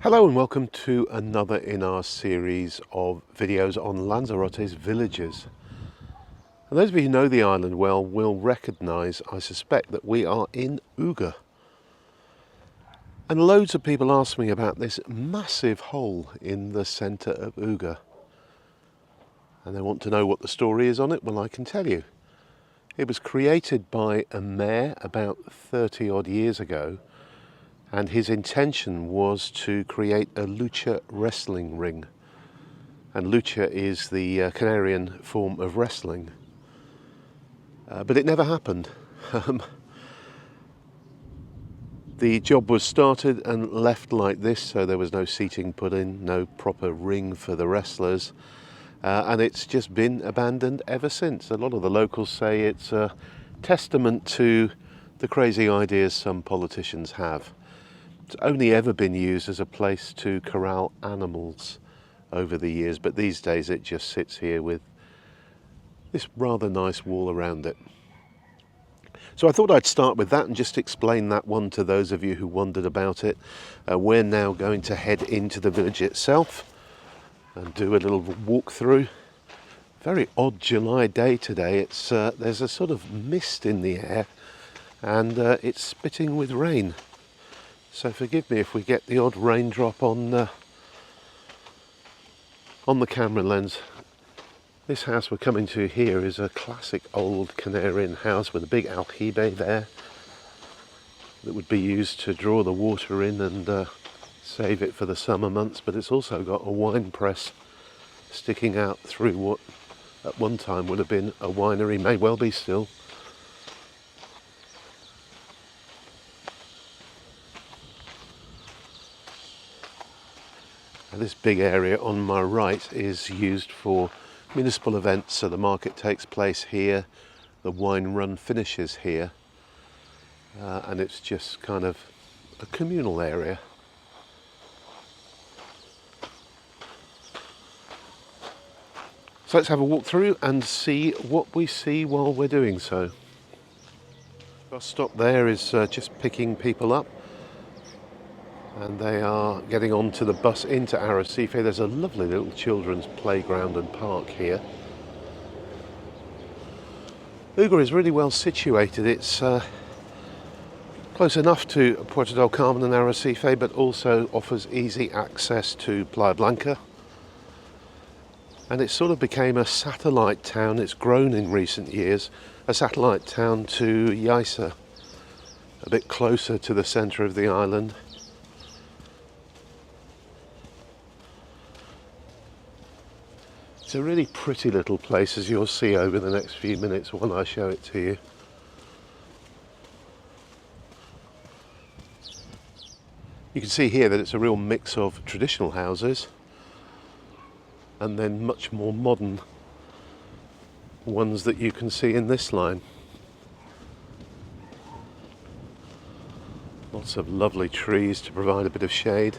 Hello and welcome to another in our series of videos on Lanzarote's villages. And those of you who know the island well will recognise, I suspect, that we are in Uga. And loads of people ask me about this massive hole in the centre of Uga. And they want to know what the story is on it. Well, I can tell you. It was created by a mayor about 30 odd years ago, and his intention was to create a lucha wrestling ring. And lucha is the Canarian form of wrestling. But it never happened. The job was started and left like this, so there was no seating put in, no proper ring for the wrestlers. And it's just been abandoned ever since. A lot of the locals say it's a testament to the crazy ideas some politicians have. It's only ever been used as a place to corral animals over the years, but these days it just sits here with this rather nice wall around it. So I thought I'd start with that and just explain that one to those of you who wondered about it. We're now going to head into the village itself and do a little walk through. Very odd July day today. It's there's a sort of mist in the air and it's spitting with rain. So forgive me if we get the odd raindrop on the camera lens. This house we're coming to here is a classic old Canarian house with a big aljibe there that would be used to draw the water in and save it for the summer months, but it's also got a wine press sticking out through what at one time would have been a winery, may well be still. And this big area on my right is used for municipal events, so the market takes place here, the wine run finishes here, and it's just kind of a communal area. So let's have a walk through and see what we see while we're doing so. Bus stop there is just picking people up, and they are getting onto the bus into Arrecife. There's a lovely little children's playground and park here. Uga is really well situated. It's close enough to Puerto del Carmen and Arrecife, but also offers easy access to Playa Blanca. And it sort of became a satellite town. It's grown in recent years, a satellite town to Yaiza, a bit closer to the centre of the island. It's a really pretty little place, as you'll see over the next few minutes when I show it to you. You can see here that it's a real mix of traditional houses and then much more modern ones that you can see in this line. Lots of lovely trees to provide a bit of shade.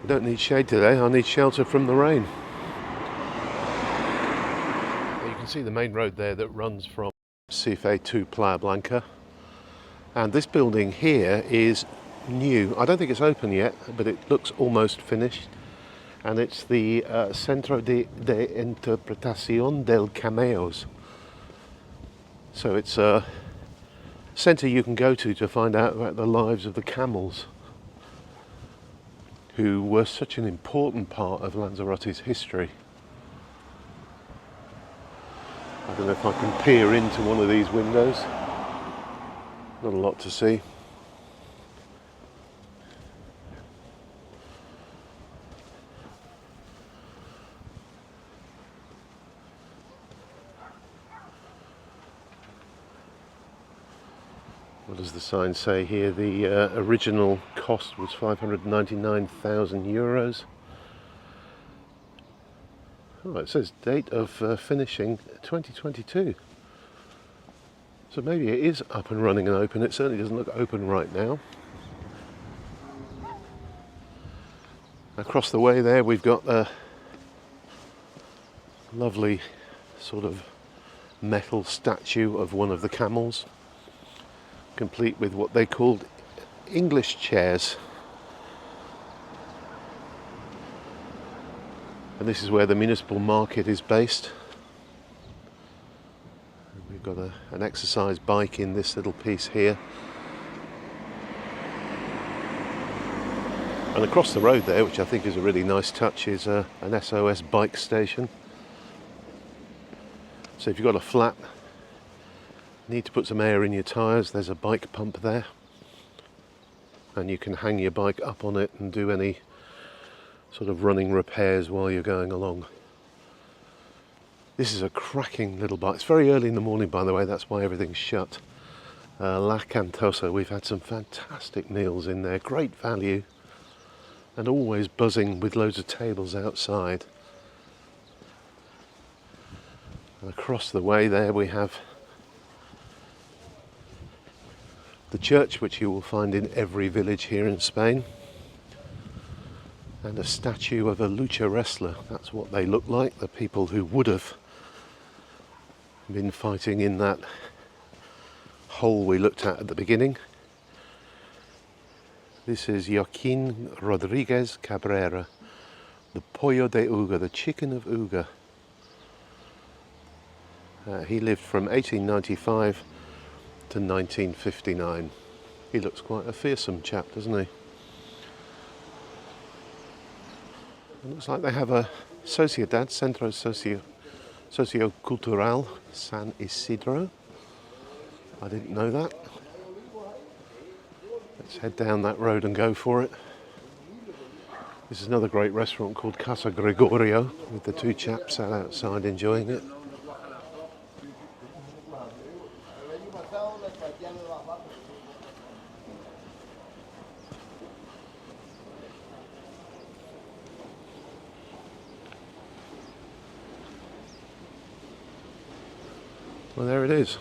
I don't need shade today, I need shelter from the rain. See the main road there that runs from Arrecife to Playa Blanca, and this building here is new. I don't think it's open yet, but it looks almost finished, and it's the Centro de Interpretación del Cameos. So it's a centre you can go to find out about the lives of the camels, who were such an important part of Lanzarote's history. I don't know if I can peer into one of these windows. Not a lot to see. What does the sign say here? The original cost was 599,000 euros. Oh, it says date of finishing 2022. So maybe it is up and running and open. It certainly doesn't look open right now. Across the way there we've got a lovely sort of metal statue of one of the camels, complete with what they called English chairs. And this is where the municipal market is based. We've got an exercise bike in this little piece here. And across the road there, which I think is a really nice touch, is an SOS bike station. So if you've got a flat, need to put some air in your tyres, there's a bike pump there. And you can hang your bike up on it and do any sort of running repairs while you're going along. This is a cracking little bike. It's very early in the morning, by the way, that's why everything's shut. La Cantosa, we've had some fantastic meals in there, great value, and always buzzing with loads of tables outside. And across the way there we have the church, which you will find in every village here in Spain, and a statue of a lucha wrestler. That's what they look like, the people who would have been fighting in that hole we looked at the beginning. This is Joaquin Rodriguez Cabrera, the pollo de Uga, the chicken of Uga. He lived from 1895 to 1959. He looks quite a fearsome chap, doesn't he? It looks like they have a Sociedad, Centro Sociocultural San Isidro. I didn't know that. Let's head down that road and go for it. This is another great restaurant called Casa Gregorio, with the two chaps out outside enjoying it. Well, there it is.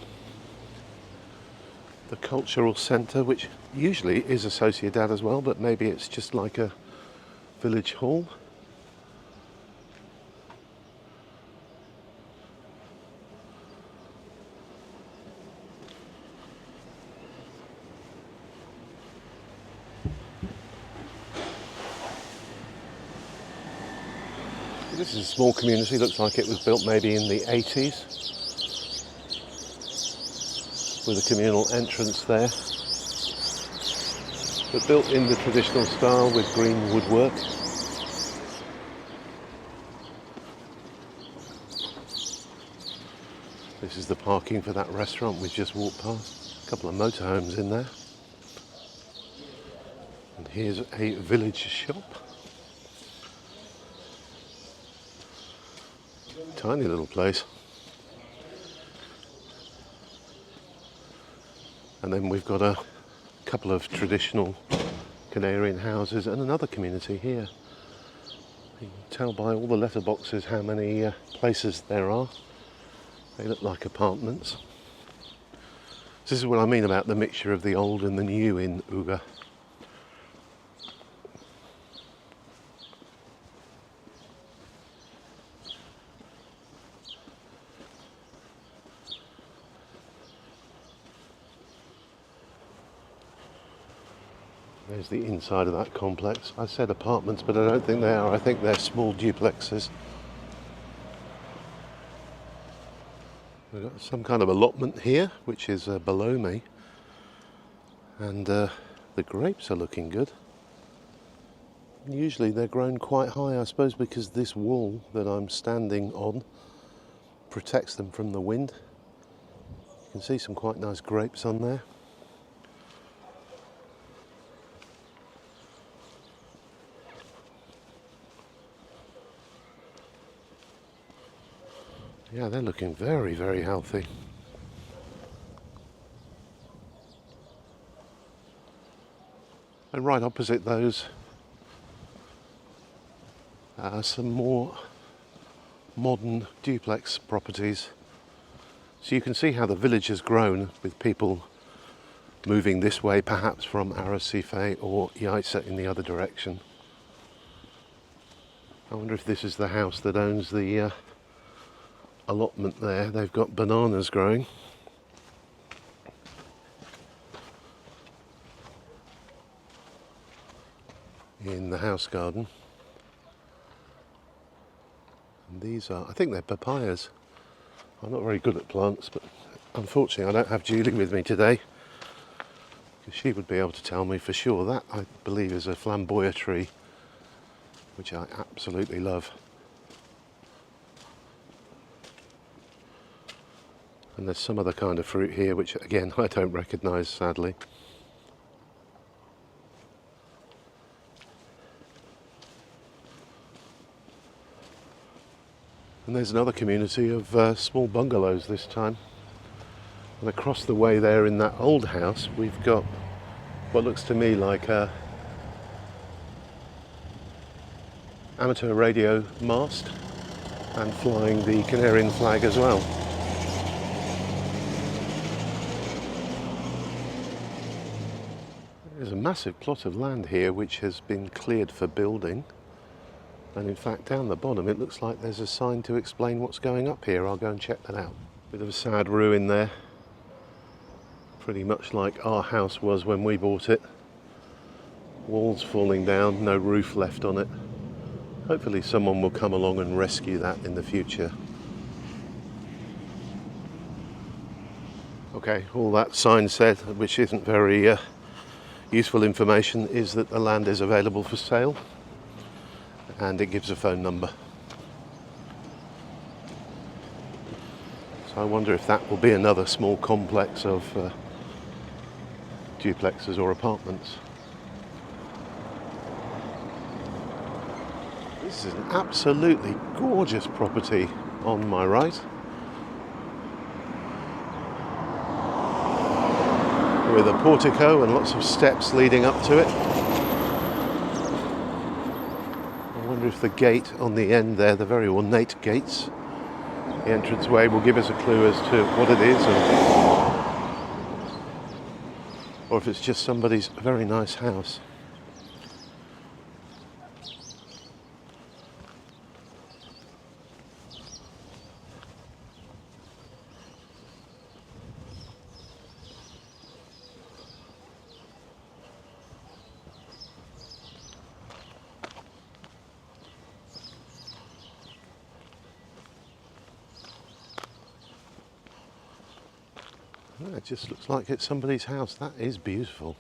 The cultural centre, which usually is a Sociedad as well, but maybe it's just like a village hall. This is a small community, looks like it was built maybe in the 80s. With a communal entrance there, but built in the traditional style with green woodwork. This is the parking for that restaurant we've just walked past. A couple of motorhomes in there. And here's a village shop. Tiny little place. And then we've got a couple of traditional Canarian houses and another community here. You can tell by all the letterboxes how many places there are. They look like apartments. This is what I mean about the mixture of the old and the new in Uga. There's the inside of that complex. I said apartments, but I don't think they are. I think they're small duplexes. We've got some kind of allotment here, which is below me. And the grapes are looking good. Usually they're grown quite high, I suppose, because this wall that I'm standing on protects them from the wind. You can see some quite nice grapes on there. Yeah, they're looking very, very healthy. And right opposite those are some more modern duplex properties. So you can see how the village has grown with people moving this way, perhaps from Arrecife or Yaiza in the other direction. I wonder if this is the house that owns the allotment there. They've got bananas growing. In the house garden. These are, I think they're papayas. I'm not very good at plants, but unfortunately I don't have Julie with me today, because she would be able to tell me for sure. That, I believe, is a flamboyant tree, which I absolutely love. And there's some other kind of fruit here, which again I don't recognise, sadly. And there's another community of small bungalows this time. And across the way there in that old house, we've got what looks to me like a amateur radio mast, and flying the Canarian flag as well. There's a massive plot of land here which has been cleared for building. And in fact, down the bottom it looks like there's a sign to explain what's going up here. I'll go and check that out. Bit of a sad ruin there. Pretty much like our house was when we bought it. Walls falling down, no roof left on it. Hopefully someone will come along and rescue that in the future. Okay, all that sign said, which isn't very useful information, is that the land is available for sale. And it gives a phone number. So I wonder if that will be another small complex of duplexes or apartments. This is an absolutely gorgeous property on my right, with a portico and lots of steps leading up to it. I wonder if the gate on the end there, the very ornate gates, the entranceway, will give us a clue as to what it is, or if it's just somebody's very nice house. It just looks like it's somebody's house. That is beautiful.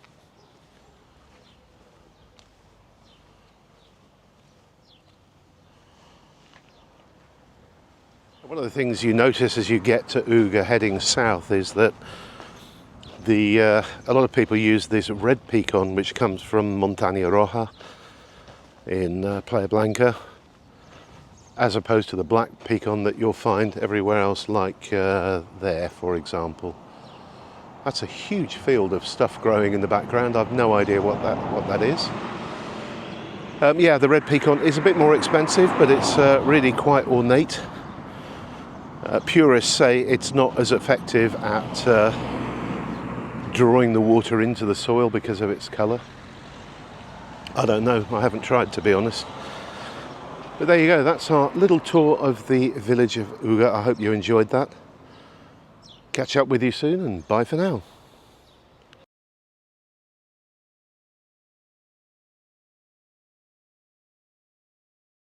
One of the things you notice as you get to Uga heading south is that a lot of people use this red pecan, which comes from Montaña Roja in Playa Blanca, as opposed to the black pecan that you'll find everywhere else, like there, for example. That's a huge field of stuff growing in the background. I've no idea what that is. Yeah, the red pecan is a bit more expensive, but it's really quite ornate. Purists say it's not as effective at drawing the water into the soil because of its colour. I don't know, I haven't tried, to be honest. But there you go, that's our little tour of the village of Uga. I hope you enjoyed that. Catch up with you soon, and bye for now.